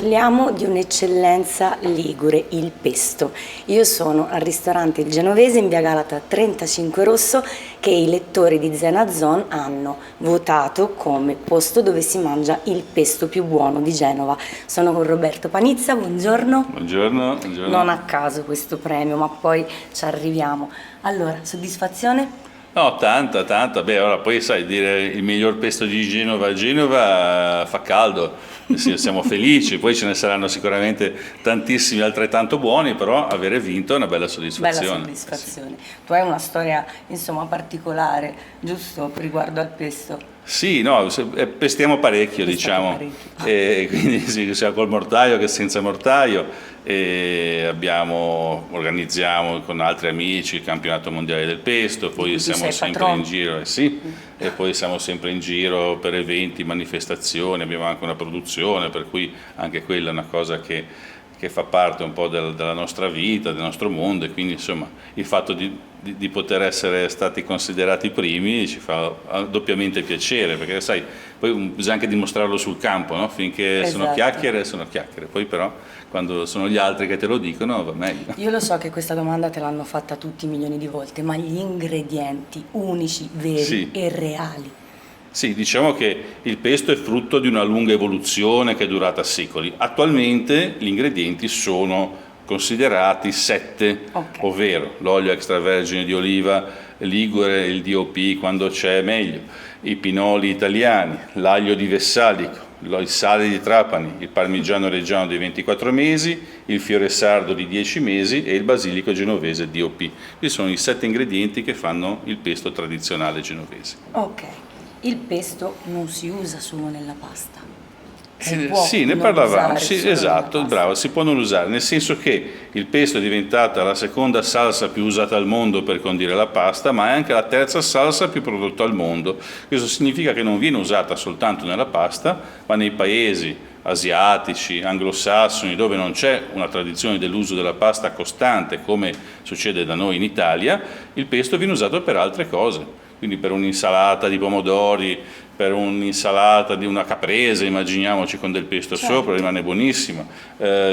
Parliamo di un'eccellenza ligure, il pesto. Io sono al ristorante Il Genovese in via Galata 35 Rosso, che i lettori di Zena Zone hanno votato come posto dove si mangia il pesto più buono di Genova. Sono con Roberto Panizza, buongiorno. Buongiorno, buongiorno. Non a caso questo premio, ma poi ci arriviamo. Allora, soddisfazione? No, tanta. Beh, ora poi sai, dire il miglior pesto di Genova a Genova fa caldo, siamo felici, poi ce ne saranno sicuramente tantissimi altrettanto buoni, però avere vinto è una bella soddisfazione. Bella soddisfazione. Tu hai una storia, insomma, particolare, giusto, riguardo al pesto? Sì, no, pestiamo parecchio, diciamo, parecchio. quindi sì, sia col mortaio che senza mortaio, e organizziamo con altri amici il campionato mondiale del pesto, poi siamo sempre in giro, e poi siamo sempre in giro per eventi, manifestazioni, abbiamo anche una produzione, per cui anche quella è una cosa che fa parte un po' della nostra vita, del nostro mondo, e quindi insomma il fatto di poter essere stati considerati primi ci fa doppiamente piacere, perché sai, poi bisogna anche dimostrarlo sul campo, no? Finché Esatto. sono chiacchiere, poi però quando sono gli altri che te lo dicono va meglio. Io lo so che questa domanda te l'hanno fatta tutti milioni di volte, ma gli ingredienti unici, veri e reali? Sì, diciamo che il pesto è frutto di una lunga evoluzione che è durata secoli. Attualmente gli ingredienti sono considerati 7, ovvero l'olio extravergine di oliva ligure, il DOP quando c'è meglio, i pinoli italiani, l'aglio di Vessalico, il sale di Trapani, il parmigiano reggiano di 24 mesi, il fiore sardo di 10 mesi e il basilico genovese DOP. Questi sono i 7 ingredienti che fanno il pesto tradizionale genovese. Ok. Il pesto non si usa solo nella pasta. Sì, ne parlavamo, sì, esatto, bravo, si può non usare, nel senso che il pesto è diventata la seconda salsa più usata al mondo per condire la pasta, ma è anche la terza salsa più prodotta al mondo. Questo significa che non viene usata soltanto nella pasta, ma nei paesi asiatici, anglosassoni, dove non c'è una tradizione dell'uso della pasta costante come succede da noi in Italia, il pesto viene usato per altre cose. Quindi per un'insalata di pomodori, per un'insalata di una caprese, immaginiamoci, con del pesto sopra, rimane buonissima,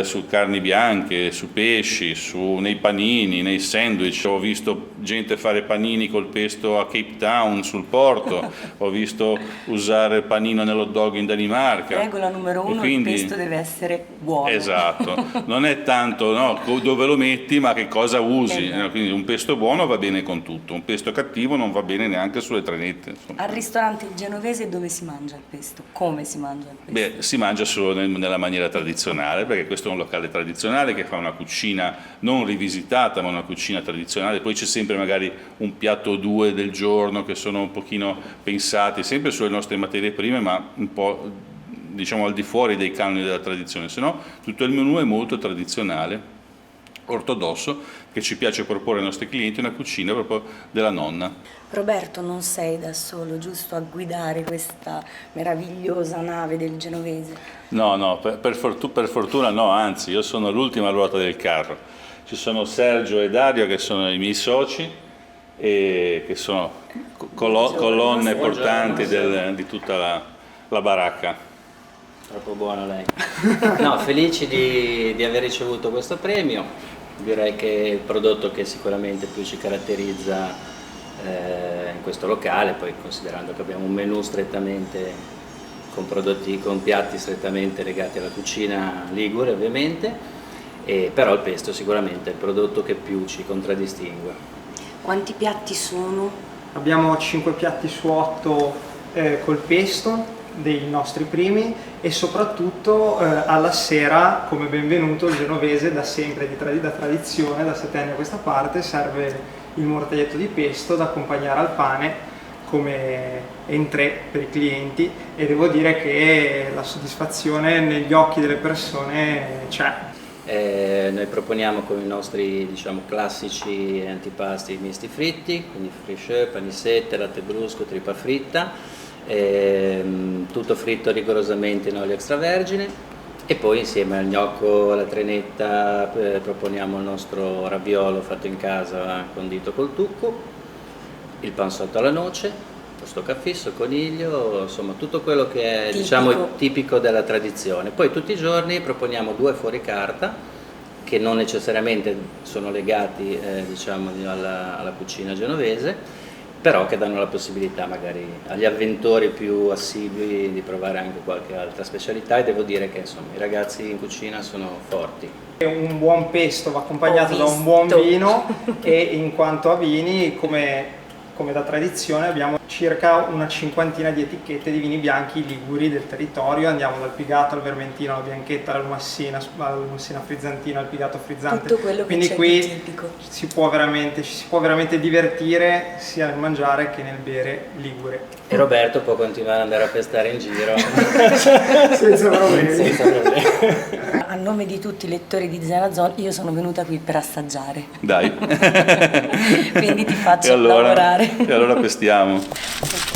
su carni bianche, su pesci, nei panini, nei sandwich. Ho visto gente fare panini col pesto a Cape Town, sul porto, ho visto usare il panino nell'hot dog in Danimarca. Regola numero 1, quindi, il pesto deve essere buono. Esatto, non è tanto dove lo metti, ma che cosa usi. Quindi un pesto buono va bene con tutto, un pesto cattivo non va bene neanche sulle trenette. Insomma. Al ristorante Il Genovese dove si mangia il pesto? Come si mangia il pesto? Beh, si mangia solo nella maniera tradizionale, perché questo è un locale tradizionale che fa una cucina non rivisitata, ma una cucina tradizionale. Poi c'è sempre magari un piatto o due del giorno che sono un pochino pensati sempre sulle nostre materie prime, ma un po' diciamo al di fuori dei canoni della tradizione. Se no tutto il menù è molto tradizionale, ortodosso, che ci piace proporre ai nostri clienti, una cucina proprio della nonna. Roberto, non sei da solo, giusto, a guidare questa meravigliosa nave del Genovese? No, per fortuna no, anzi, io sono l'ultima ruota del carro. Ci sono Sergio e Dario che sono i miei soci e che sono colonne portanti di tutta la baracca. Troppo buono lei. No, felici di aver ricevuto questo premio. Direi che è il prodotto che sicuramente più ci caratterizza in questo locale, poi considerando che abbiamo un menù strettamente con piatti strettamente legati alla cucina ligure ovviamente, però il pesto sicuramente è il prodotto che più ci contraddistingue. Quanti piatti sono? Abbiamo 5 piatti su 8 col pesto, dei nostri primi, e soprattutto alla sera come benvenuto il genovese da sempre, da tradizione, da 7 anni a questa parte, serve il mortaglietto di pesto da accompagnare al pane come entrée per i clienti, e devo dire che la soddisfazione negli occhi delle persone c'è. Noi proponiamo come i nostri classici antipasti misti fritti, quindi friche, panissette, latte brusco, trippa fritta, tutto fritto rigorosamente in olio extravergine, e poi insieme al gnocco, alla trenetta, proponiamo il nostro raviolo fatto in casa condito col tucco, il pansotto alla noce stoccafisso, coniglio, insomma tutto quello che è diciamo tipico della tradizione. Poi tutti i giorni proponiamo 2 fuori carta che non necessariamente sono legati diciamo alla cucina genovese, però che danno la possibilità magari agli avventori più assidui di provare anche qualche altra specialità, e devo dire che insomma i ragazzi in cucina sono forti. Un buon pesto va accompagnato da un buon vino e in quanto a vini, come da tradizione, abbiamo circa una 50ina di etichette di vini bianchi liguri del territorio. Andiamo dal pigato al vermentino, alla bianchetta, al mussina frizzantino, al pigato frizzante. Tutto quello che quindi c'è qui di tipico. ci si può veramente divertire sia nel mangiare che nel bere ligure. E Roberto può continuare ad andare a pestare in giro senza problemi. senza problemi. A nome di tutti i lettori di Zenazon, io sono venuta qui per assaggiare. Dai. Quindi ti faccio E allora, lavorare. E allora pestiamo. Ok.